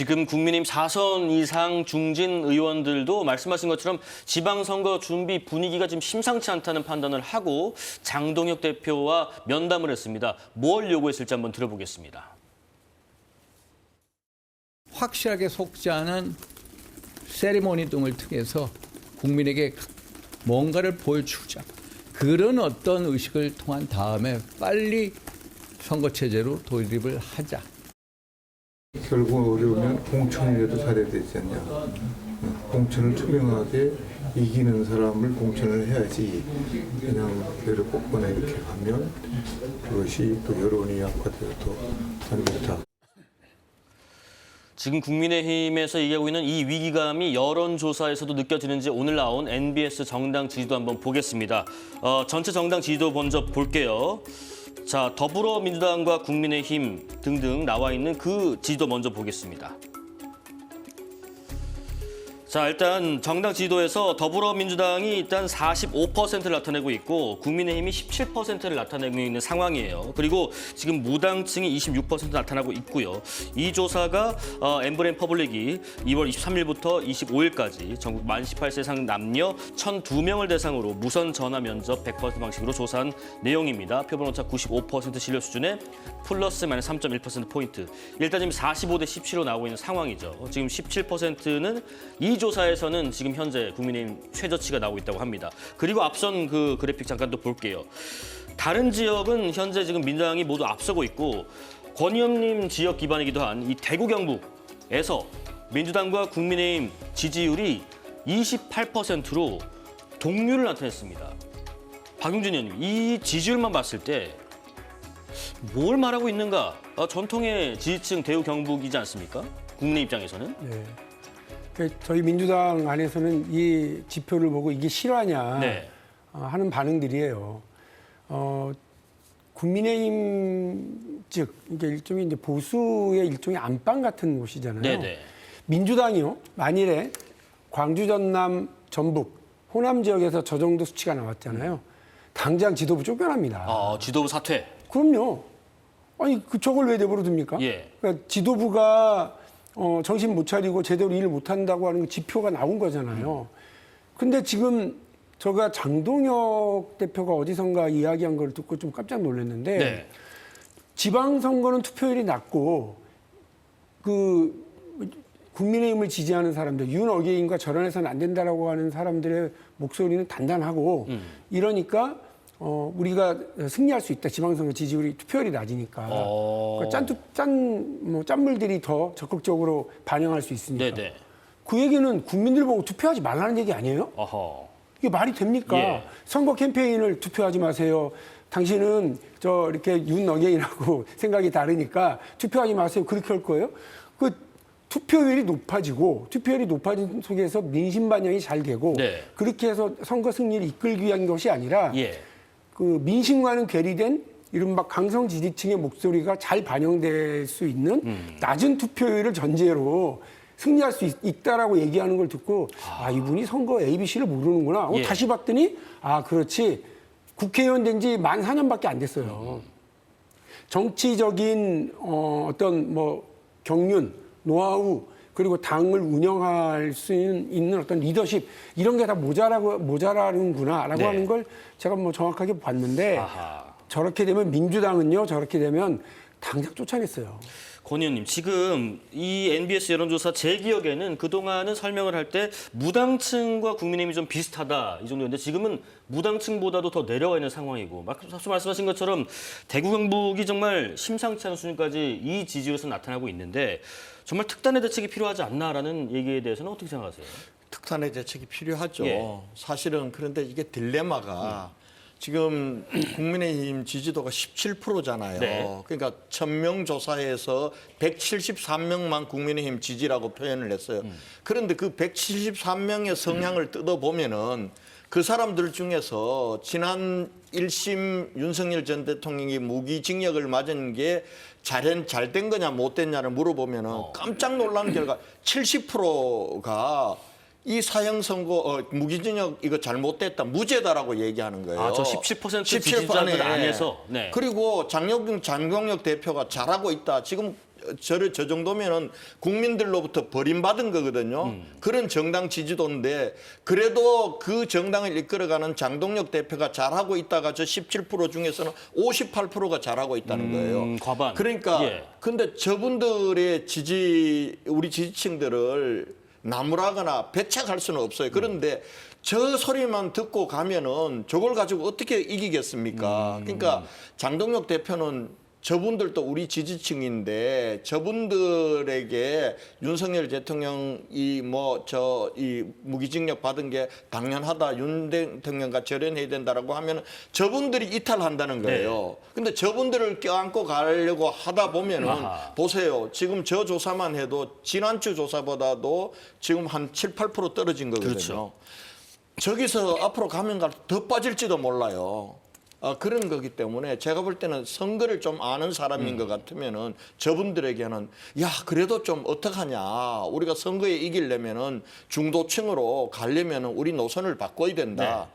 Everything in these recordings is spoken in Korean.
지금 국민의힘 4선 이상 중진 의원들도 말씀하신 것처럼 지방선거 준비 분위기가 지금 심상치 않다는 판단을 하고 장동혁 대표와 면담을 했습니다. 뭘 요구했을지 한번 들어보겠습니다. 확실하게 속지 않은 세리머니 등을 통해서 국민에게 뭔가를 보여주자. 그런 어떤 의식을 통한 다음에 빨리 선거체제로 돌입을 하자. 결국 어려우면 공천이라도 잘해야 되지 않냐. 공천을 투명하게 이기는 사람을 공천을 해야지 그냥 배를 뽑거나 이렇게 하면 그것이 또 여론이 악화되어도 안 좋다. 지금 국민의힘에서 얘기하고 있는 이 위기감이 여론조사에서도 느껴지는지 오늘 나온 NBS 정당 지지도 한번 보겠습니다. 전체 정당 지지도 먼저 볼게요. 자, 더불어민주당과 국민의힘 등등 나와 있는 그 지지도 먼저 보겠습니다. 자, 일단 정당 지지도에서 더불어민주당이 일단 45%를 나타내고 있고 국민의힘이 17%를 나타내고 있는 상황이에요. 그리고 지금 무당층이 26% 나타나고 있고요. 이 조사가 엠브레인 퍼블릭이 2월 23일부터 25일까지 전국 만 18세 이상 남녀 1,002명을 대상으로 무선 전화 면접 100% 방식으로 조사한 내용입니다. 표본 오차 95% 신뢰 수준에 플러스 마이너스 3.1%포인트. 일단 지금 45대 17로 나오고 있는 상황이죠. 지금 17%는 이 조사에서는 지금 현재 국민의힘 최저치가 나오고 있다고 합니다. 그리고 앞선 그 그래픽 잠깐 또 볼게요. 다른 지역은 현재 지금 민주당이 모두 앞서고 있고 권 의원님 지역 기반이기도 한 이 대구 경북에서 민주당과 국민의힘 지지율이 28%로 동률을 나타냈습니다. 박용진 의원님, 이 지지율만 봤을 때 뭘 말하고 있는가? 전통의 지지층 대구 경북이지 않습니까? 국민의 입장에서는. 네. 저희 민주당 안에서는 이 지표를 보고 이게 실화냐 네. 하는 반응들이에요. 국민의힘 즉 이게 일종의 이제 보수의 일종의 안방 같은 곳이잖아요. 네네. 민주당이요. 만일에 광주, 전남, 전북, 호남 지역에서 저 정도 수치가 나왔잖아요. 당장 지도부 쫓겨납니다. 지도부 사퇴. 그럼요. 아니 저걸 왜 내버려 둡니까? 예. 그러니까 지도부가 정신 못 차리고 제대로 일을 못 한다고 하는 지표가 나온 거잖아요. 근데 지금 제가 장동혁 대표가 어디선가 이야기한 걸 듣고 좀 깜짝 놀랐는데 네. 지방선거는 투표율이 낮고 그 국민의힘을 지지하는 사람들, 윤어게인과 절연해서는 안 된다라고 하는 사람들의 목소리는 단단하고 이러니까 우리가 승리할 수 있다. 지방선거 지지율이 투표율이 낮으니까. 그러니까 짠물들이 더 적극적으로 반영할 수 있으니까. 네네. 그 얘기는 국민들 보고 투표하지 말라는 얘기 아니에요? 어허. 이게 말이 됩니까? 예. 선거 캠페인을 투표하지 마세요. 당신은 이렇게 윤어게인하고 생각이 다르니까 투표하지 마세요. 그렇게 할 거예요? 그 투표율이 높아진 속에서 민심 반영이 잘 되고 네. 그렇게 해서 선거 승리를 이끌기 위한 것이 아니라 예. 그 민심과는 괴리된 이른바 강성 지지층의 목소리가 잘 반영될 수 있는 낮은 투표율을 전제로 승리할 수 있다라고 얘기하는 걸 듣고 이분이 선거 ABC를 모르는구나. 예. 다시 봤더니 그렇지. 국회의원 된 지 만 4년밖에 안 됐어요. 정치적인 어떤 경륜, 노하우 그리고 당을 운영할 수 있는 어떤 리더십 이런 게 다 모자라는구나라고 네. 하는 걸 제가 정확하게 봤는데 아하. 저렇게 되면 민주당은요 저렇게 되면 당장 쫓아냈어요. 권 의원님, 지금 이 NBS 여론조사 제 기억에는 그동안은 설명을 할 때 무당층과 국민의힘이 좀 비슷하다 이 정도였는데 지금은 무당층보다도 더 내려와 있는 상황이고 앞서 말씀하신 것처럼 대구 경북이 정말 심상치 않은 수준까지 이 지지율에서 나타나고 있는데 정말 특단의 대책이 필요하지 않나라는 얘기에 대해서는 어떻게 생각하세요? 특단의 대책이 필요하죠. 예. 사실은 그런데 이게 딜레마가 지금 국민의힘 지지도가 17%잖아요. 네. 그러니까 1,000명 조사에서 173명만 국민의힘 지지라고 표현을 했어요. 그런데 그 173명의 성향을 뜯어보면은 그 사람들 중에서 지난 1심 윤석열 전 대통령이 무기징역을 맞은 게 잘된 거냐 못됐냐를 물어보면은 깜짝 놀란 결과 70%가 이 사형 선고 무기징역 이거 잘못됐다 무죄다라고 얘기하는 거예요. 저 17% 지지자들 안에서. 네. 그리고 장동혁 대표가 잘하고 있다. 지금 저 정도면은 국민들로부터 버림받은 거거든요. 그런 정당 지지도인데 그래도 그 정당을 이끌어가는 장동혁 대표가 잘하고 있다가 저 17% 중에서는 58%가 잘하고 있다는 거예요. 과반. 그러니까 예. 근데 저분들의 우리 지지층들을 나무라거나 배척할 수는 없어요. 그런데 저 소리만 듣고 가면은 저걸 가지고 어떻게 이기겠습니까? 그러니까 장동혁 대표는 저분들도 우리 지지층인데 저분들에게 윤석열 대통령이 이 무기징역 받은 게 당연하다. 윤 대통령과 절연해야 된다라고 하면 저분들이 이탈한다는 거예요. 근데 저분들을 껴안고 가려고 하다 보면은 보세요. 지금 저 조사만 해도 지난주 조사보다도 지금 한 7, 8% 떨어진 거거든요. 그렇죠. 저기서 앞으로 가면 갈수록 더 빠질지도 몰라요. 그런 거기 때문에 제가 볼 때는 선거를 좀 아는 사람인 것 같으면은 저분들에게는 야 그래도 좀 어떡하냐 우리가 선거에 이기려면은 중도층으로 가려면은 우리 노선을 바꿔야 된다.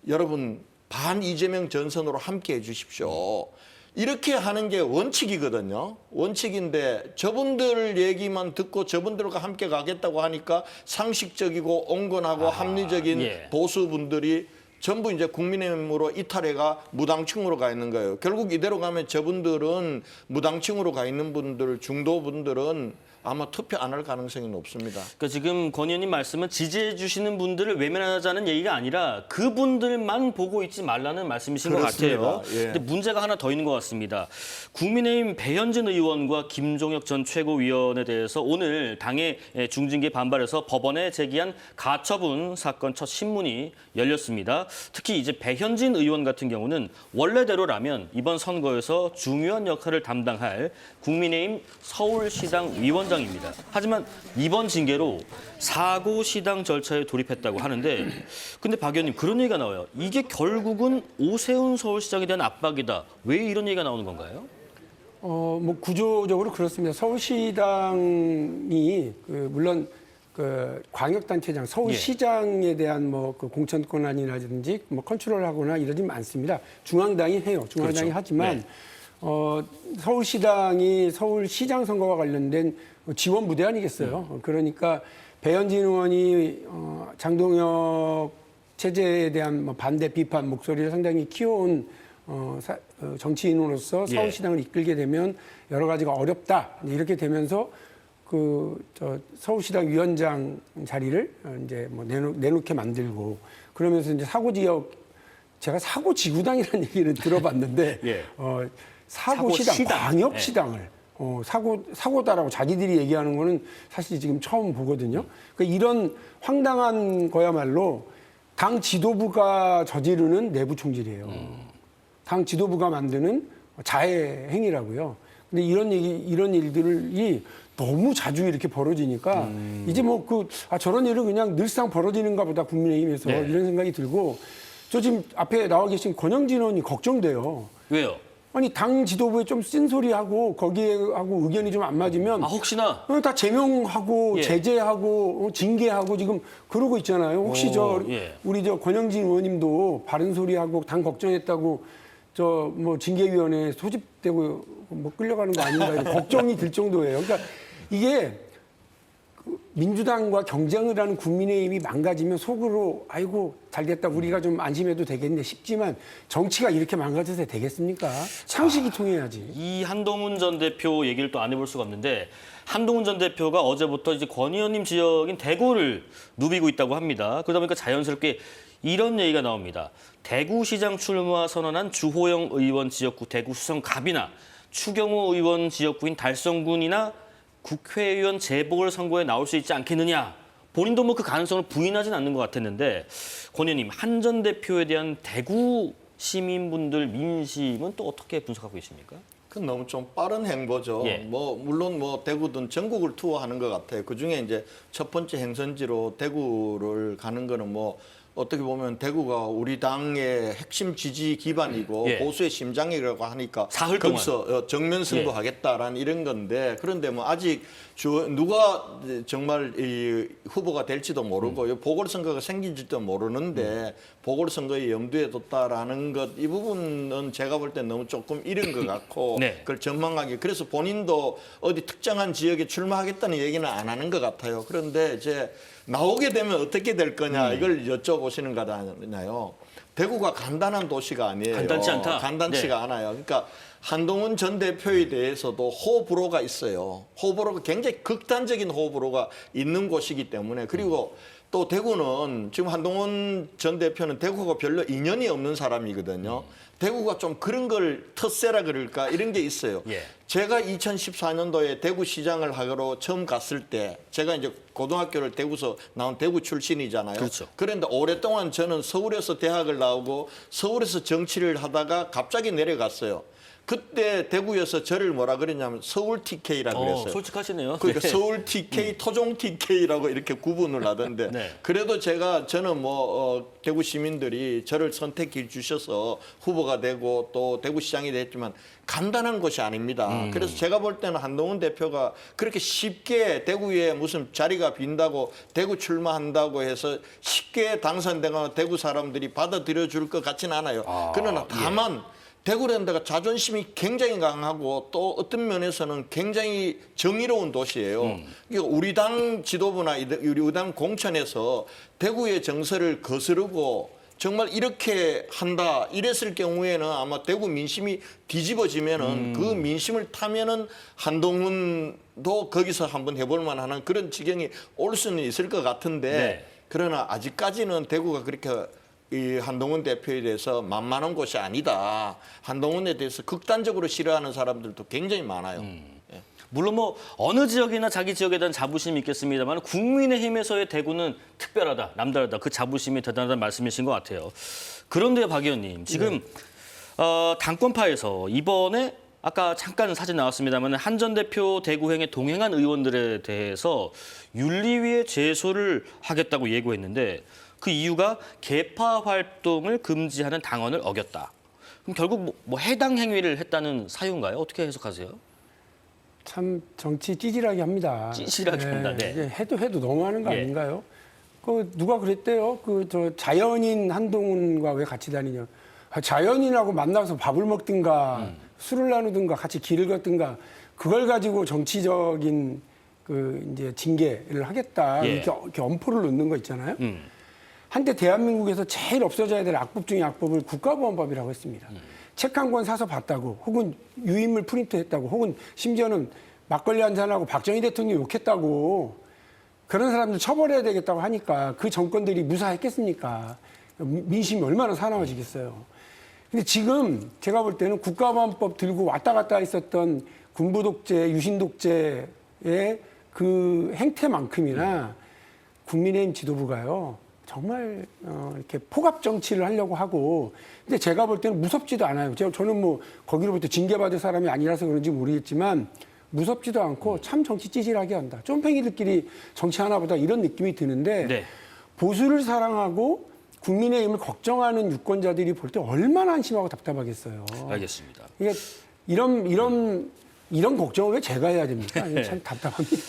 여러분 반 이재명 전선으로 함께 해주십시오. 이렇게 하는 게 원칙이거든요. 원칙인데 저분들 얘기만 듣고 저분들과 함께 가겠다고 하니까 상식적이고 온건하고 합리적인 예. 보수분들이 전부 이제 국민의힘으로 이탈해가 무당층으로 가 있는 거예요. 결국 이대로 가면 저분들은 무당층으로 가 있는 분들, 중도분들은 아마 투표 안 할 가능성이 높습니다. 그러니까 지금 권 의원님 말씀은 지지해 주시는 분들을 외면하자는 얘기가 아니라 그분들만 보고 있지 말라는 말씀이신 그렇습니다. 것 같아요. 예. 근데 문제가 하나 더 있는 것 같습니다. 국민의힘 배현진 의원과 김종혁 전 최고위원에 대해서 오늘 당의 중징계 반발해서 법원에 제기한 가처분 사건 첫 신문이 열렸습니다. 특히 이제 배현진 의원 같은 경우는 원래대로라면 이번 선거에서 중요한 역할을 담당할 국민의힘 서울시당 위원장입니다. 하지만 이번 징계로 사고시당 절차에 돌입했다고 하는데 근데 박 의원님 그런 얘기가 나와요. 이게 결국은 오세훈 서울시장에 대한 압박이다. 왜 이런 얘기가 나오는 건가요? 뭐 구조적으로 그렇습니다. 서울시당이 물론 그 광역단체장, 서울시장에 대한 뭐 그 공천 권한이라든지 뭐 컨트롤하거나 이러진 않습니다. 중앙당이 해요. 중앙당이 그렇죠. 하지만 네. 서울시당이 서울시장 선거와 관련된 지원 부대 아니겠어요. 그러니까 배현진 의원이 장동혁 체제에 대한 뭐 반대 비판 목소리를 상당히 키워온 정치인으로서 서울시당을 이끌게 되면 여러 가지가 어렵다 이렇게 되면서 서울시당 위원장 자리를 이제 뭐 내놓게 만들고 그러면서 이제 제가 사고지구당이라는 얘기를 들어봤는데 예. 사고시당, 사고시당. 광역시당을 사고다라고 자기들이 얘기하는 거는 사실 지금 처음 보거든요. 그러니까 이런 황당한 거야말로 당 지도부가 저지르는 내부 총질이에요. 당 지도부가 만드는 자해 행위라고요. 근데 이런 일들이 너무 자주 이렇게 벌어지니까 이제 뭐 저런 일은 그냥 늘상 벌어지는가 보다 국민의힘에서 이런 생각이 들고 저 지금 앞에 나와 계신 권영진 의원이 걱정돼요. 왜요? 아니 당 지도부에 좀 쓴소리하고 거기에하고 의견이 좀 안 맞으면 혹시나 다 제명하고 예. 제재하고 징계하고 지금 그러고 있잖아요. 혹시 우리 권영진 의원님도 바른 소리하고 당 걱정했다고 뭐 징계위원회에 소집되고 뭐 끌려가는 거 아닌가 이런 걱정이 들 정도예요. 그러니까 이게 민주당과 경쟁을 하는 국민의힘이 망가지면 속으로 아이고 잘됐다 우리가 좀 안심해도 되겠네 싶지만 정치가 이렇게 망가져서 되겠습니까? 상식이 통해야지. 이 한동훈 전 대표 얘기를 또 안 해볼 수가 없는데 한동훈 전 대표가 어제부터 이제 권 의원님 지역인 대구를 누비고 있다고 합니다. 그러다 보니까 자연스럽게 이런 얘기가 나옵니다. 대구시장 출마 선언한 주호영 의원 지역구 대구 수성갑이나 추경호 의원 지역구인 달성군이나 국회의원 재보궐선거에 나올 수 있지 않겠느냐. 본인도 뭐 그 가능성을 부인하진 않는 것 같았는데 권 의원님 한 전 대표에 대한 대구 시민분들 민심은 또 어떻게 분석하고 계십니까? 그건 너무 좀 빠른 행보죠. 예. 물론 대구든 전국을 투어하는 것 같아요. 그 중에 이제 첫 번째 행선지로 대구를 가는 거는 어떻게 보면 대구가 우리 당의 핵심 지지 기반이고 예. 보수의 심장이라고 하니까 사흘 동안. 거기서 정면 승부하겠다라는 이런 건데 그런데 뭐 아직 누가 정말 이 후보가 될지도 모르고 보궐선거가 생길지도 모르는데 보궐선거에 염두에 뒀다라는 것 이 부분은 제가 볼 때 너무 조금 이른 것 같고 네. 그걸 전망하기 그래서 본인도 어디 특정한 지역에 출마하겠다는 얘기는 안 하는 것 같아요. 그런데 이제 나오게 되면 어떻게 될 거냐 이걸 여쭤보시는 거잖아요. 대구가 간단한 도시가 아니에요. 간단치 않다? 간단치가 네. 않아요. 그러니까 한동훈 전 대표에 대해서도 호불호가 있어요. 호불호가 굉장히 극단적인 호불호가 있는 곳이기 때문에 그리고 또 대구는 지금 한동훈 전 대표는 대구하고 별로 인연이 없는 사람이거든요. 대구가 좀 그런 걸 텃세라 그럴까 이런 게 있어요. 예. 제가 2014년도에 대구시장을 하러 처음 갔을 때 제가 이제 고등학교를 대구서 나온 대구 출신이잖아요. 그렇죠. 그런데 오랫동안 저는 서울에서 대학을 나오고 서울에서 정치를 하다가 갑자기 내려갔어요. 그때 대구에서 저를 뭐라 그랬냐면 서울 TK라고 그랬어요. 솔직하시네요. 그러니까 네. 서울 TK, 토종 TK라고 이렇게 구분을 하던데 네. 그래도 저는 뭐 대구 시민들이 저를 선택해 주셔서 후보가 되고 또 대구시장이 됐지만 간단한 것이 아닙니다. 그래서 제가 볼 때는 한동훈 대표가 그렇게 쉽게 대구에 무슨 자리가 빈다고 대구 출마한다고 해서 쉽게 당선되거나 대구 사람들이 받아들여 줄 것 같지는 않아요. 그러나 다만 대구라는 데가 자존심이 굉장히 강하고 또 어떤 면에서는 굉장히 정의로운 도시예요. 그러니까 우리 당 지도부나 우리 당 공천에서 대구의 정서를 거스르고 정말 이렇게 한다 이랬을 경우에는 아마 대구 민심이 뒤집어지면은 그 민심을 타면은 한동훈도 거기서 한번 해볼 만한 그런 지경이 올 수는 있을 것 같은데 네. 그러나 아직까지는 대구가 그렇게 이 한동훈 대표에 대해서 만만한 곳이 아니다. 한동훈에 대해서 극단적으로 싫어하는 사람들도 굉장히 많아요. 예. 물론 뭐 어느 지역이나 자기 지역에 대한 자부심이 있겠습니다만 국민의힘에서의 대구는 특별하다, 남다르다. 그 자부심이 대단하다는 말씀이신 것 같아요. 그런데 박 의원님, 지금 당권파에서 이번에 아까 잠깐 사진 나왔습니다만 한 전 대표 대구행에 동행한 의원들에 대해서 윤리위에 제소를 하겠다고 예고했는데 그 이유가 개파 활동을 금지하는 당헌을 어겼다. 그럼 결국 뭐 해당 행위를 했다는 사유인가요? 어떻게 해석하세요? 참 정치 찌질하게 합니다. 찌질하게 한다, 네. 이게 해도 너무하는 거 예. 아닌가요? 그 누가 그랬대요? 그 저 자연인 한동훈과 왜 같이 다니냐? 자연인하고 만나서 밥을 먹든가 술을 나누든가 같이 길을 걷든가 그걸 가지고 정치적인 그 이제 징계를 하겠다 예. 이렇게 엄포를 놓는 거 있잖아요. 한때 대한민국에서 제일 없어져야 될 악법 중에 악법을 국가보안법이라고 했습니다. 책 한 권 사서 봤다고 혹은 유인물 프린트했다고 혹은 심지어는 막걸리 한잔하고 박정희 대통령 욕했다고 그런 사람들 처벌해야 되겠다고 하니까 그 정권들이 무사했겠습니까? 민심이 얼마나 사나워지겠어요. 근데 지금 제가 볼 때는 국가보안법 들고 왔다 갔다 했었던 군부 독재, 유신 독재의 그 행태만큼이나 국민의힘 지도부가요. 정말 이렇게 포갑 정치를 하려고 하고 근데 제가 볼 때는 무섭지도 않아요. 저는 뭐 거기로부터 징계받을 사람이 아니라서 그런지 모르겠지만 무섭지도 않고 참 정치 찌질하게 한다. 쫌팽이들끼리 정치하나 보다 이런 느낌이 드는데 네. 보수를 사랑하고 국민의힘을 걱정하는 유권자들이 볼 때 얼마나 안심하고 답답하겠어요. 알겠습니다. 이게 이런 걱정을 왜 제가 해야 됩니까? 이게 참 답답합니다.